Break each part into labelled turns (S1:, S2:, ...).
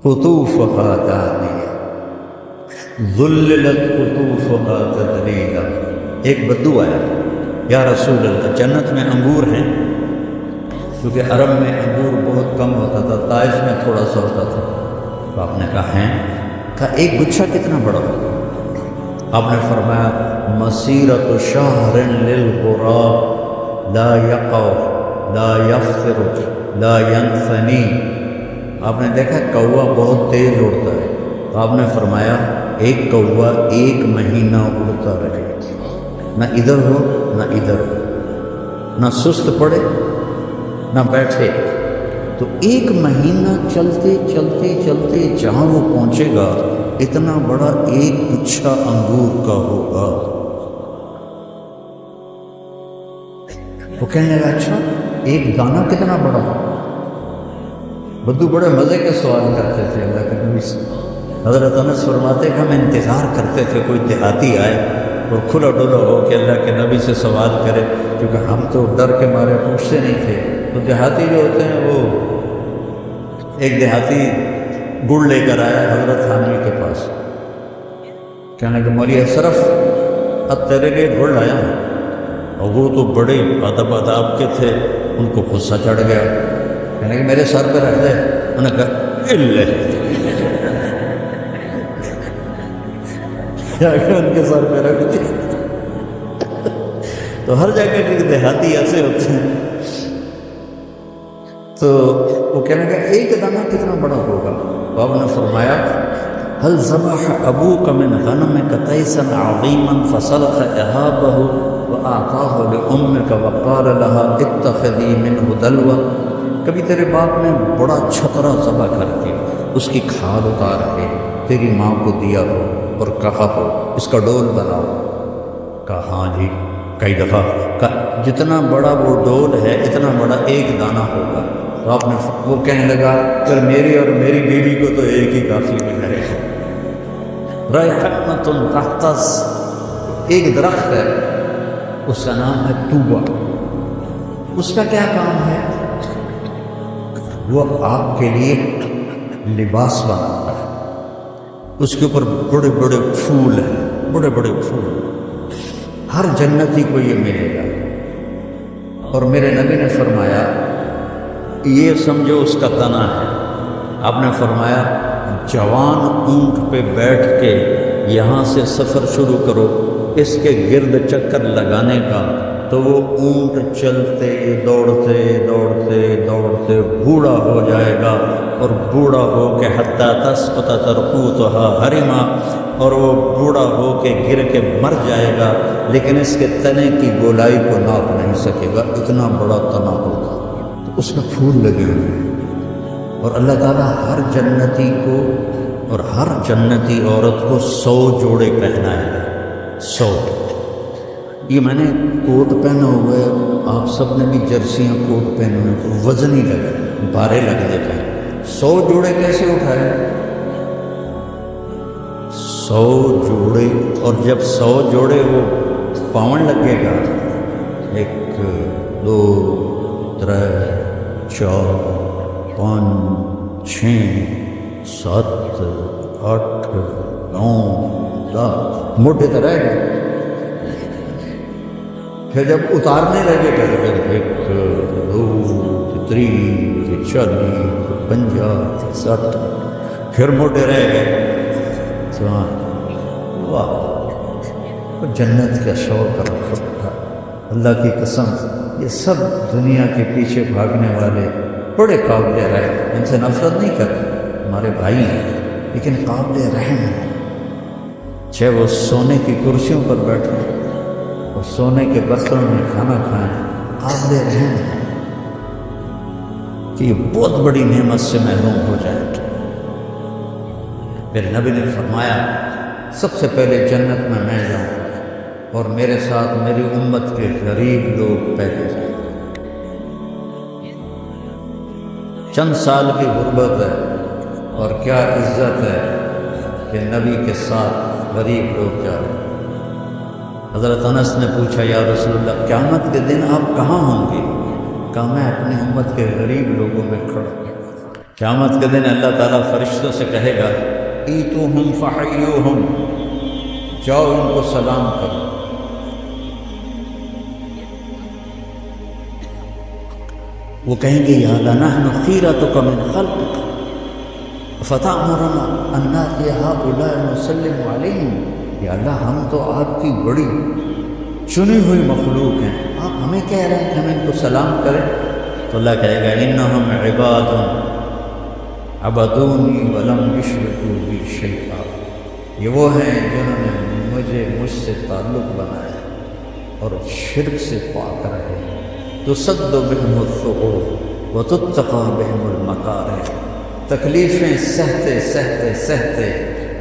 S1: قطوفها دانیہ ذللت قطوفها تذلیلا۔ ایک بدو آیا، یا رسول اللہ جنت میں انگور ہیں؟ کیونکہ عرب میں انگور بہت کم ہوتا تھا، طائف میں تھوڑا سا ہوتا تھا۔ تو آپ نے کہا ہیں؟ کہا ایک گچھا کتنا بڑا ہوگا؟ آپ نے فرمایا مسیرۃ شہر للغراب لا یقع لا یفطر لا ینثنی۔ آپ نے دیکھا کوا بہت تیز اڑتا ہے، تو آپ نے فرمایا ایک کوا 1 مہینہ اڑتا رہے، نہ ادھر ہو نہ ادھر ہو، نہ سست پڑے نہ بیٹھے، تو 1 مہینہ چلتے چلتے چلتے جہاں وہ پہنچے گا اتنا بڑا ایک گچھا انگور کا ہوگا۔ وہ کہنے لگا اچھا ایک دانہ کتنا بڑا؟ بدو بڑے مزے کے سوال کرتے تھے اللہ کے نبی سے۔ حضرت انس فرماتے کہ ہم انتظار کرتے تھے کوئی دیہاتی آئے اور کھلا ڈولا ہو کہ اللہ کے نبی سے سوال کرے، کیونکہ ہم تو ڈر کے مارے پوچھتے نہیں تھے۔ تو دیہاتی جو ہوتے ہیں وہ، ایک دیہاتی گڑ لے کر آیا حضرت حامل کے پاس، کہنے کہ مولوی اشرف اب تیرے لیے گڑ لایا ہوں۔ اور وہ تو بڑے ادب کے تھے، ان کو غصہ چڑھ گیا، کہنے کہ میرے سر پہ رکھ دے۔ انہوں نے کہا اللہ ان کے سر پہ رکھ دے۔ تو ہر جگہ کے دیہاتی ایسے ہوتے ہیں۔ تو وہ کہنے کا ایک دانہ کتنا بڑا ہوگا؟ آپ نے فرمایا هل ذبح ابوك من غنمك تيسا عظيما فسلخ اهابه واعطاه لامك وقال لها اتخذي منه دلوا۔ کبھی تیرے باپ نے بڑا چھترا ذبح کر کے اس کی کھال اتار کے تیری ماں کو دیا ہو اور کہا ہو اس کا ڈول بناؤ؟ کہا ہاں جی کئی دفعہ۔ کہا جتنا بڑا وہ ڈول ہے اتنا بڑا ایک دانہ ہوگا۔ تو آپ نے وہ کہنے لگا پھر میری اور میری بیوی کو تو ایک ہی کافی مل رہے ہیں۔ ریحانۃ تحتس، ایک درخت ہے اس کا نام ہے توبہ۔ اس کا کیا کام ہے؟ وہ آپ کے لیے لباس بناتا ہے، اس کے اوپر بڑے بڑے پھول ہیں، بڑے بڑے پھول، ہر جنتی کو یہ ملے گا۔ اور میرے نبی نے فرمایا یہ سمجھو اس کا تنا ہے۔ آپ نے فرمایا جوان اونٹ پہ بیٹھ کے یہاں سے سفر شروع کرو، اس کے گرد چکر لگانے کا، تو وہ اونٹ چلتے دوڑتے دوڑتے دوڑتے بوڑھا ہو جائے گا، اور بوڑھا ہو کے حتی تسقط ترقوتها حرما، اور وہ بوڑھا ہو کے گر کے مر جائے گا، لیکن اس کے تنے کی گولائی کو ناپ نہیں سکے گا، اتنا بڑا تنا ہوگا۔ تو اس میں پھول لگے ہوئے ہیں، اور اللہ تعالیٰ ہر جنتی کو اور ہر جنتی عورت کو 100 جوڑے پہنائے گا، 100۔ یہ میں نے کوٹ پہنا ہوا ہے، آپ سب نے بھی جرسیاں کوٹ پہنے ہوئے، وزن ہی لگے، بارے لگ دیتے ہیں۔ 100 جوڑے کیسے اٹھائے؟ 100 جوڑے، اور جب 100 جوڑے وہ پاون لگے گا، 1 2 3 4 5 6 7 8 9 10 موٹے تو رہ گئے۔ پھر جب اتارنے لگے گا تو پھر 1 2 3 40 50 60 پھر موٹے رہ گئے۔ سبحان واہ، جنت کا شوق رکھا۔ اللہ کی قسم یہ سب دنیا کے پیچھے بھاگنے والے بڑے قابل رحم، ان سے نفرت نہیں کرتے، ہمارے بھائی ہیں لیکن قابل رحم ہیں۔ چاہے وہ سونے کی کرسیوں پر بیٹھیں اور سونے کے برتنوں میں کھانا کھائیں، قابل رحم ہیں کہ یہ بہت بڑی نعمت سے محروم ہو جائیں۔ میرے نبی نے فرمایا سب سے پہلے جنت میں جاؤں اور میرے ساتھ میری امت کے غریب لوگ پہلے جائیں۔ چند سال کی غربت ہے اور کیا عزت ہے کہ نبی کے ساتھ غریب لوگ جا رہے ہیں۔ حضرت انس نے پوچھا یا رسول اللہ قیامت کے دن آپ کہاں ہوں گے؟ کہا میں اپنی امت کے غریب لوگوں میں کھڑا ہوں۔ قیامت کے دن اللہ تعالیٰ فرشتوں سے کہے گا ایتوہم فحیوہم، جاؤ ان کو سلام کرو۔ وہ کہیں گے یا لنحن خیرتک من خلقک فتأمرنا ان نأتی ہؤلاء نسلم علیہم، یا اللہ ہم تو آپ کی بڑی چنی ہوئی مخلوق ہیں، آپ ہمیں کہہ رہے ہیں کہ ہم ان کو سلام کریں؟ تو اللہ کہے گا انہم عباد عبدونی ولم یشرکوا بی شیئا، یہ وہ ہیں جنہوں نے مجھ سے تعلق بنایا اور شرک سے پاک رہے۔ تصد بہم الثغور وتتقى بہم المکارہ، تکلیفیں سہتے سہتے سہتے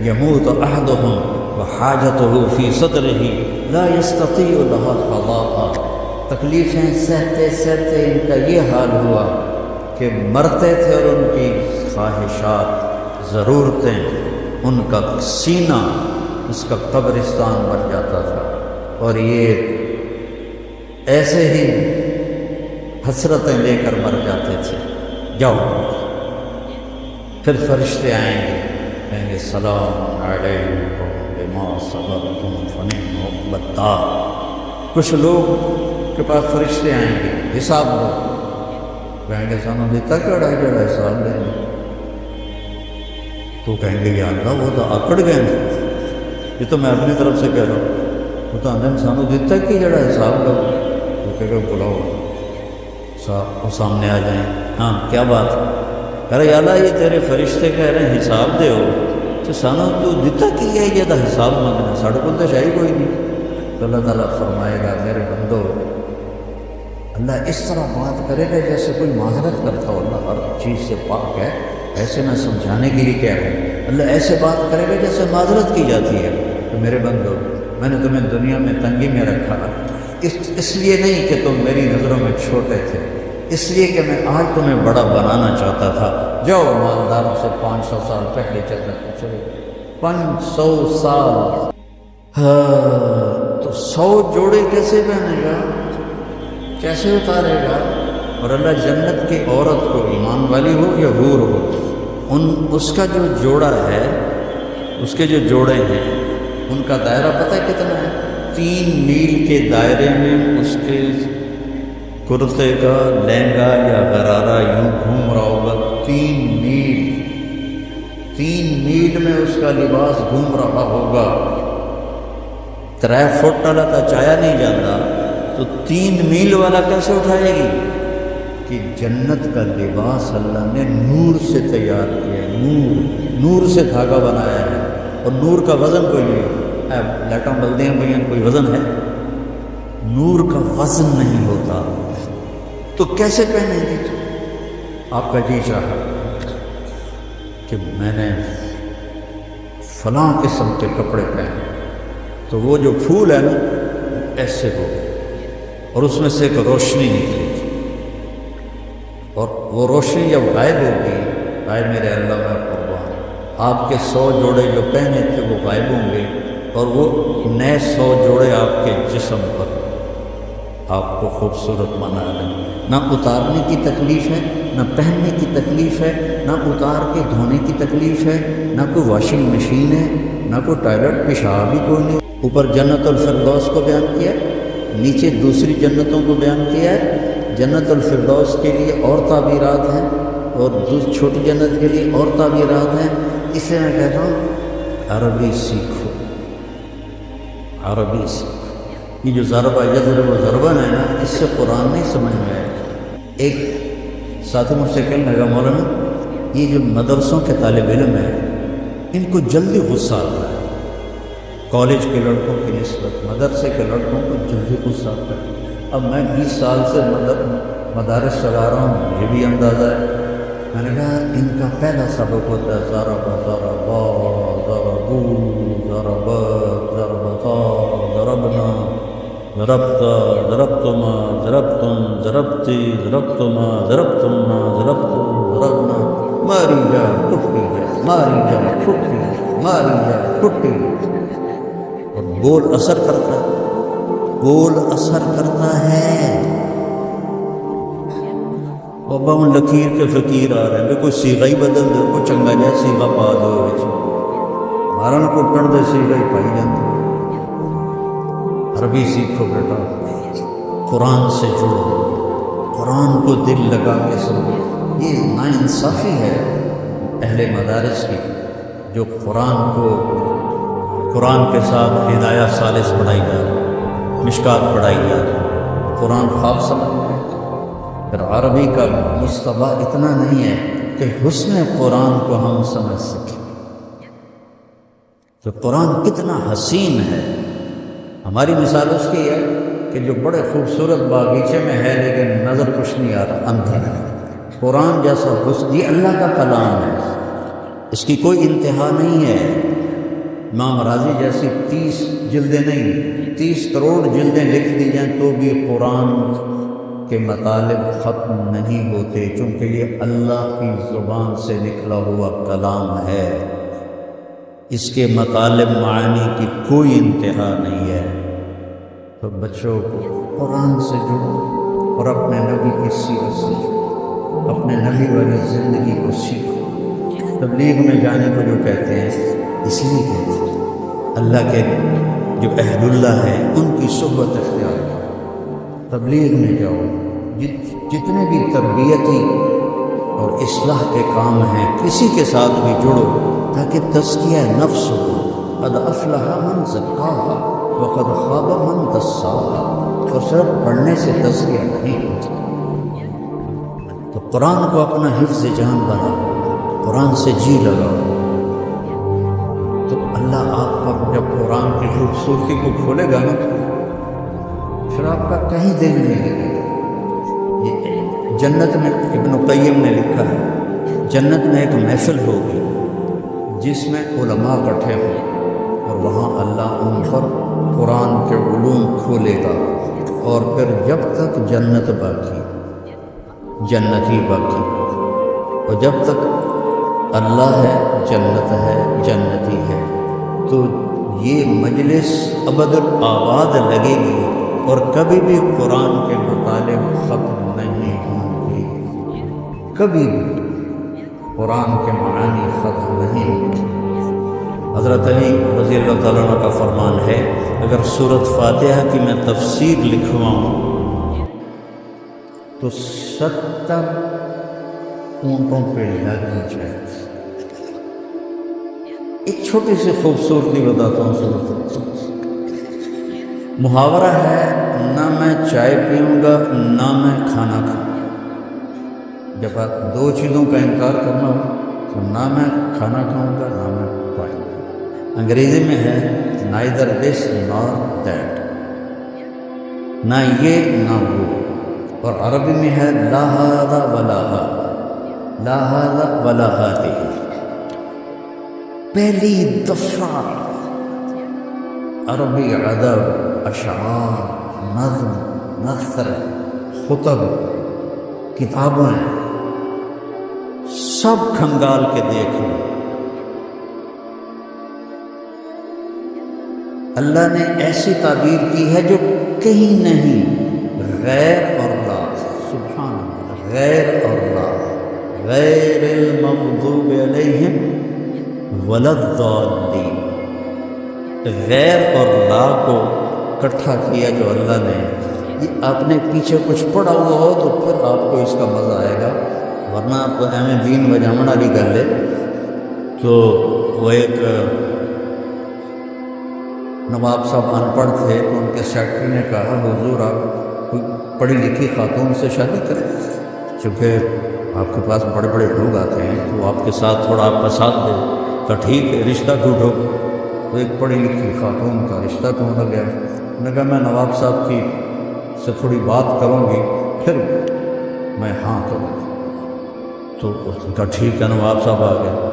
S1: یموت احدہم وحاجتہ فی صدرہ لا یستطیع لها قضاء، تکلیفیں سہتے سہتے ان کا یہ حال ہوا کہ مرتے تھے اور ان کی خواہشات ضرورتیں، ان کا سینہ اس کا قبرستان بن جاتا تھا، اور یہ ایسے ہی حسرتیں لے کر مر جاتے تھے۔ جاؤ، پھر فرشتے آئیں گے، کہیں گے سلام علیکم بما صبرتم فنعم عقبی الدار۔ کچھ لوگ کے پاس فرشتے آئیں گے، حساب دو، کہیں گے سانو دیتا کیڑا حساب دیں گے، تو کہیں گے یا اللہ وہ تو آکڑ گئے ہیں، یہ تو میں اپنی طرف سے کہہ رہا ہوں، وہ تو آدھے سانو دیتا کہ جڑا حساب دو، وہ کہہ گئے بلاؤ وہ سامنے آ جائیں، ہاں کیا بات ہے؟ کہہ رہے یا اللہ یہ تیرے فرشتے کہہ رہے ہیں حساب دے ہو، تو سانو تو دیتا کی ہے یہ دا حساب مانگنا، ساڑھے کو تو شاہی کوئی نہیں۔ تو اللہ تعالیٰ فرمائے گا میرے بندو، اللہ اس طرح بات کرے گا جیسے کوئی معذرت کرتا ہو، اللہ ہر چیز سے پاک ہے، ایسے میں سمجھانے کے لیے کہہ رہا ہوں، اللہ ایسے بات کرے گا جیسے معذرت کی جاتی ہے کہ میرے بندو میں نے تمہیں دنیا میں تنگی میں رکھا، اس لیے نہیں کہ تم میری نظروں میں چھوٹے تھے، اس لیے کہ میں آج تمہیں بڑا بنانا چاہتا تھا، جاؤ مالداروں سے 500 سال پہلے چلے 500 سال، تو 100 جوڑے کیسے پہنے گا، کیسے اتارے گا؟ اور اللہ جنت کی عورت کو ایمان والی ہو یا حور ہو، اس کا جو جوڑا ہے، اس کے جو جوڑے ہیں ان کا دائرہ پتہ ہے کتنا ہے؟ 3 میل کے دائرے میں اس کے کرتے کا لہنگا یا غرارہ یوں گھوم رہا ہوگا، 3 میل میں اس کا لباس گھوم رہا ہوگا۔ 3 فٹ والا تو چایا نہیں جاتا، تو 3 میل والا کیسے اٹھائے گی؟ کہ جنت کا لباس اللہ نے نور سے تیار کیا ہے، نور سے دھاگا بنایا ہے، اور نور کا وزن کوئی نہیں ہوتا۔ لائٹوں بلدی ہیں بھائی، کوئی وزن ہے؟ نور کا وزن نہیں ہوتا، تو کیسے پہنیں گے؟ آپ کا جی چاہا کہ میں نے فلاں قسم کے کپڑے پہنے، تو وہ جو پھول ہے نا ایسے ہو، اور اس میں سے ایک روشنی نکلی تھی، اور وہ روشنی جب غائب ہوگی، آئے میرے اللہ میں قربان، آپ کے 100 جوڑے جو پہنے تھے وہ غائب ہوں گے، اور وہ نئے 100 جوڑے آپ کے جسم پر آپ کو خوبصورت بنا لیں۔ نہ اتارنے کی تکلیف ہے، نہ پہننے کی تکلیف ہے، نہ اتار کے دھونے کی تکلیف ہے، نہ کوئی واشنگ مشین ہے، نہ کوئی ٹوائلٹ، پیشاب بھی کوئی نہیں۔ اوپر جنت الفردوس کو بیان کیا، نیچے دوسری جنتوں کو بیان کیا ہے۔ جنت الفردوس کے لیے اور تعبیرات ہیں، اور چھوٹی جنت کے لیے اور تعبیرات ہیں۔ اس لیے میں کہتا ہوں عربی سیکھو، عربی سیکھو۔ یہ جو ضربہ یضرب و ضربن ہے نا، اس سے قرآن نہیں سمجھ میں آئے۔ ایک ساتھی مجھ سے کہنے لگا مولانا یہ جو مدرسوں کے طالب علم ہیں ان کو جلدی غصہ آتا ہے، کالج کے لڑکوں کی نسبت مدرسے کے لڑکوں کو جلدی غصہ آتا ہے۔ اب میں 20 سال سے مدارس چلا رہا ہوں، مجھے بھی اندازہ ہے۔ میں نے کہا ان کا پہلا سبق ہوتا ہے ضربا ضربا ضربو ضربت ضربتا ضربنا ضربت ضربتما ضربتم ضربتی ضربتما ضربتما ضربتم ضربنا، ماری جا ٹوٹی جا، ماری جا ٹوٹی جا، ماری جا ٹوٹی جا۔ اور بول اثر کرتا ہے، بول اثر کرتا ہے۔ بابا ہوں لکیر کے فقیر آ رہے ہیں کوئی سیغہ ہی بدل دو، کوئی چنگا جا سیغہ پا دو، مارن کٹن دے سیغہ ہی پائی جاتے۔ عربی سیکھو بیٹا، قرآن سے جڑو، قرآن کو دل لگا کے سنو۔ یہ ناانصافی ہے اہل مدارس کی، جو قرآن کے ساتھ ہدایہ ثالث پڑھائی جا رہی، مشکات پڑھائی جا رہی، قرآن خواب سمجھ رہے۔ پھر عربی کا مصطبہ اتنا نہیں ہے کہ حسن قرآن کو ہم سمجھ سکیں کہ قرآن کتنا حسین ہے۔ ہماری مثال اس کی ہے کہ جو بڑے خوبصورت باغیچے میں ہے لیکن نظر کچھ نہیں آ رہا، اندھیرا ہے۔ قرآن جیسا حسن، یہ اللہ کا کلام ہے، اس کی کوئی انتہا نہیں ہے۔ امام راضی جیسی 30 جلدیں نہیں، 30 کروڑ جلدیں لکھ دی جائیں تو بھی قرآن کے مطالب ختم نہیں ہوتے، چونکہ یہ اللہ کی زبان سے نکلا ہوا کلام ہے، اس کے مطالب معانی کی کوئی انتہا نہیں ہے۔ تو بچوں کو قرآن سے جڑو اور اپنے نبی کی سیرت سیکھو، اپنے نبی والی زندگی کو سیکھو۔ تبلیغ میں جانے کو جو کہتے ہیں اس لیے کہتے ہیں اللہ کے جو اہل اللہ ہیں ان کی صحبت اختیار کرو، تبلیغ میں جاؤ، جتنے بھی تربیتی اور اصلاح کے کام ہیں کسی کے ساتھ بھی جڑو تاکہ تزکیہ نفس ہو۔ قد افلح من زکاہا وقد خاب من دساہا۔ اور صرف پڑھنے سے تزکیہ نہیں ہوتا۔ تو قرآن کو اپنا حفظ جان بناؤ، قرآن سے جی لگاؤ، تو اللہ آپ پر جب قرآن کی خوبصورتی کو کھولے گا نا پھر آپ کا کہیں دل نہیں لگے گا۔ یہ جنت میں ابن قیم نے لکھا ہے، جنت میں ایک محفل ہوگی جس میں علماء اکٹھے ہوں اور وہاں اللہ ان پر قرآن کے علوم کھولے گا، اور پھر جب تک جنت باقی، جنتی باقی، اور جب تک اللہ ہے، جنت ہے، جنتی ہے، تو یہ مجلس ابد الآباد لگے گی اور کبھی بھی قرآن کے مطالب ختم نہیں ہوں گے، کبھی بھی قرآن کے معانی ختم نہیں ہوں گے۔ حضرت علی رضی اللہ تعالیٰ عنہ کا فرمان ہے اگر سورۃ فاتحہ کی میں تفسیر لکھواؤں تو 70 اونٹوں پہ لگ جائے۔ ایک چھوٹی سی خوبصورتی بتاتا ہوں سورۃ محاورہ ہے، نہ میں چائے پیوں گا نہ میں کھانا کھاؤں گا۔ جب آپ دو چیزوں کا انکار کرنا ہو تو نہ میں کھانا کھاؤں گا نہ میں پانی پیوں گا۔ انگریزی میں ہے neither this nor that، نہ یہ نہ وہ، اور عربی میں ہے لا هذا ولا هذا، لا هذا ولا هذه۔ پہلی دفعہ عربی ادب، اشعار، نظم، نثر، خطب، کتابیں سب کھنگال کے دیکھ لو۔ اللہ نے ایسی تعبیر کی ہے جو کہیں نہیں، غیر اور لا، سبحان اللہ، غیر اور لا، غیر المغضوب علیہم ولا الضالین۔ غیر اور لا کو اکٹھا کیا جو اللہ نے، یہ آپ نے پیچھے کچھ پڑھا ہوا ہو تو پھر آپ کو اس کا مزہ آئے گا، ورنہ آپ کو ایم دین وجامن والی گل ہے۔ تو وہ ایک نواب صاحب ان پڑھ تھے تو ان کے سیکرٹری نے کہا حضور آپ کوئی پڑھی لکھی خاتون سے شادی کریں، چونکہ آپ کے پاس بڑے بڑے لوگ آتے ہیں تو آپ کے ساتھ تھوڑا آپ کا ساتھ دے۔ تو ٹھیک ہے رشتہ ڈھونڈو، تو ایک پڑھی لکھی خاتون کا رشتہ ڈھونڈا گیا۔ انہوں نے کہا میں نواب صاحب کی سے تھوڑی بات کروں گی پھر میں ہاں کروں گی۔ تو اس نے کہا ٹھیک ہے، نواب صاحب آ گئے،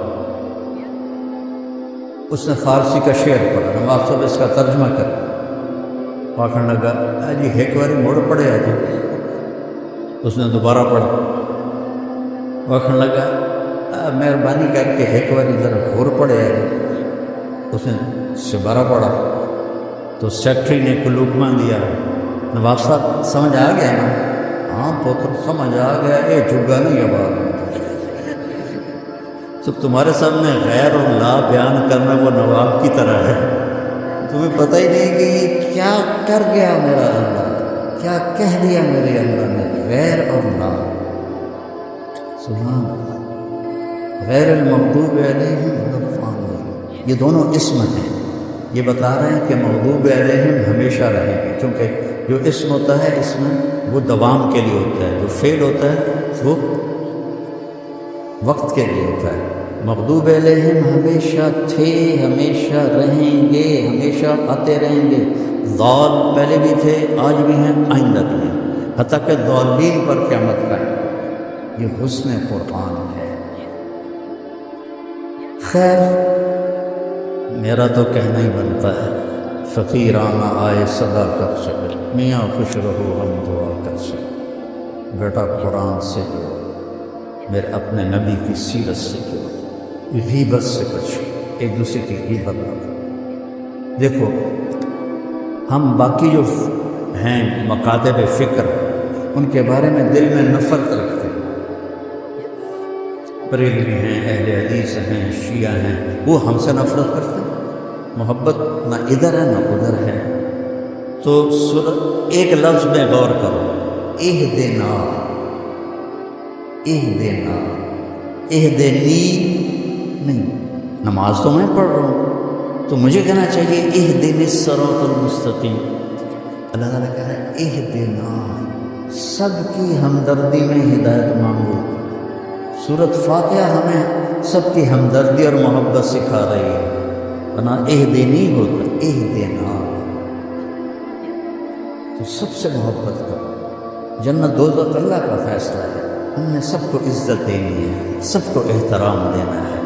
S1: اس نے فارسی کا شعر پڑھا، نواب صاحب اس کا ترجمہ کر آخر لگا جی ایک باری موڑ پڑے جی۔ اس نے دوبارہ پڑھا، آخر لگا مہربانی کر کے ایک باری ذرا اور پڑھے جی۔ اس نے دوبارہ پڑھا تو سیکرٹری نے ایک لقمہ دیا، نواب صاحب سمجھ آ گیا نا؟ ہاں پتر سمجھ آ گیا، یہ چگا نہیں ہے بات۔ جب تمہارے سامنے غیر اور لا بیان کرنا وہ نواب کی طرح ہے، تمہیں پتہ ہی نہیں کہ یہ کیا کر گیا میرا اللہ، کیا کہہ دیا میرے اللہ نے، غیر اور لا۔ سبحان اللہ۔ غیر المغضوب علیہم ولا الضالین، یہ دونوں اسم ہیں، یہ بتا رہے ہیں کہ مغضوب علیہم ہمیشہ رہیں گے، کیونکہ جو اسم ہوتا ہے اس میں وہ دوام کے لیے ہوتا ہے، جو فعل ہوتا ہے وہ وقت کے لیے ہوتا ہے۔ مغضوب علیہم ہمیشہ تھے، ہمیشہ رہیں گے، ہمیشہ آتے رہیں گے۔ ضال پہلے بھی تھے، آج بھی ہیں، آئندہ بھی ہیں، حتیٰ کہ ضالین پر قیامت کا ہے۔ یہ حسن قرآن ہے۔ خیر میرا تو کہنا ہی بنتا ہے، فقیرانہ آئے صدا کر سکے، میاں خوش رہو ہم دعا کر سکے۔ بیٹا قرآن سے جو میرے اپنے نبی کی سیرت سے جو غیبت سے بچو، ایک دوسرے کی غیبت نہ کرو۔ دیکھو ہم باقی جو ہیں مکاتب فکر ان کے بارے میں دل میں نفرت رکھتے ہیں، بریلوی ہیں، اہل حدیث ہیں، شیعہ ہیں، وہ ہم سے نفرت کرتے ہیں۔ محبت نہ ادھر ہے نہ ادھر ہے۔ تو ایک لفظ میں غور کرو، اہدنا، اہدنا، اہدنی نہیں، نماز تو میں پڑھ رہا ہوں تو مجھے کہنا چاہیے اہدنی الصراط المستقیم۔ اللہ تعالیٰ کہہ رہا ہے اہدنا، سب کی ہمدردی میں ہدایت مانگو۔ سورۃ فاتحہ ہمیں سب کی ہمدردی اور محبت سکھا رہی ہے، ورنہ اہدنی ہوتا اہدنا، تو سب سے محبت کرو۔ جنت دوزخ اللہ کا فیصلہ ہے، ہم نے سب کو عزت دینی ہے، سب کو احترام دینا ہے،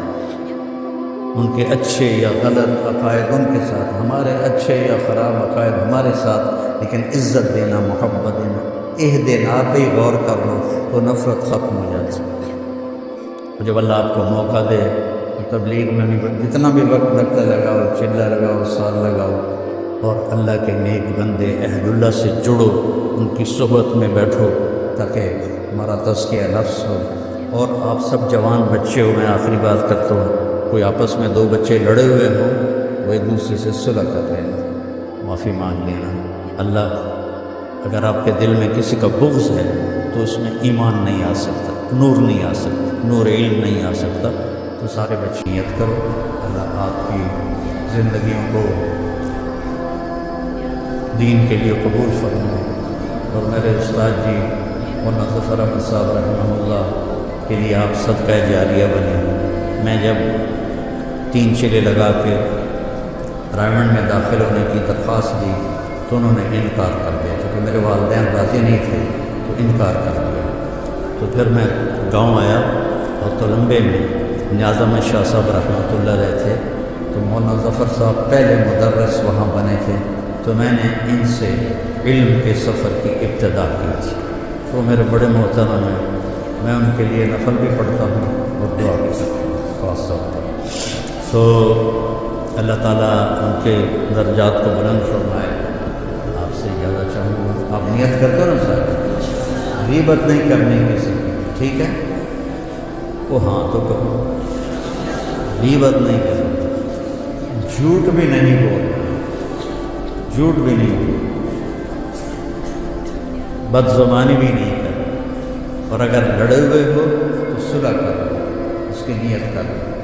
S1: ان کے اچھے یا غلط عقائد ان کے ساتھ، ہمارے اچھے یا خراب عقائد ہمارے ساتھ، لیکن عزت دینا، محبت دینا۔ اہدنا پہ ہی غور کر لو تو نفرت ختم ہو جاتی ہے۔ جب اللہ آپ کو موقع دے تبلیغ میں بھی جتنا بھی وقت لگتا لگاؤ، چلہ لگاؤ، سال لگاؤ، اور اللہ کے نیک بندے اہل اللہ سے جڑو، ان کی صحبت میں بیٹھو تاکہ ہمارا تزکیہ نفس ہو۔ اور آپ سب جوان بچے ہو، میں آخری بات کرتا ہوں، کوئی آپس میں دو بچے لڑے ہوئے ہوں، وہ ایک دوسرے سے صلح کر لینا، معافی مانگ لینا۔ اللہ اگر آپ کے دل میں کسی کا بغض ہے تو اس میں ایمان نہیں آ سکتا، نور نہیں آ سکتا، نور علم نہیں آ سکتا۔ تو سارے بچے نیت کرو، اللہ آپ کی زندگیوں کو دین کے لیے قبول فرمائے۔ اور میرے استاد جی مولانا ظفر احمد صاحب رحمہ اللہ کے لیے آپ صدقہ جاریہ بنے۔ میں جب 3 چلے لگا کے رائمنڈ میں داخل ہونے کی درخواست دی تو انہوں نے انکار کر دیا، چونکہ میرے والدین راضی نہیں تھے تو انکار کر دیا۔ تو پھر میں گاؤں آیا اور تلمبے میں نیاز احمد شاہ صاحب رحمۃ اللہ علیہ تھے، تو مولانا ظفر صاحب پہلے مدرس وہاں بنے تھے، تو میں نے ان سے علم کے سفر کی ابتدا کی تھی۔ وہ میرے بڑے محترم ہیں، میں ان کے لیے نفل بھی پڑھتا ہوں اور دعا بھی کرتا ہوں خاص طور پر۔ تو اللہ تعالیٰ ان کے درجات کو بلند فرمائے۔ آپ سے اجازت چاہوں گا، آپ نیت کرتے ہو نا سر، غیبت نہیں کرنی کسی کی، ٹھیک ہے؟ وہ ہاں تو کہو، غیبت نہیں کرنی، جھوٹ بھی نہیں بولنا، جھوٹ بھی نہیں بولنا، بد زبانی بھی نہیں کرنا، اور اگر لڑے ہوئے ہو تو صلح کرو، اس کی نیت کرو۔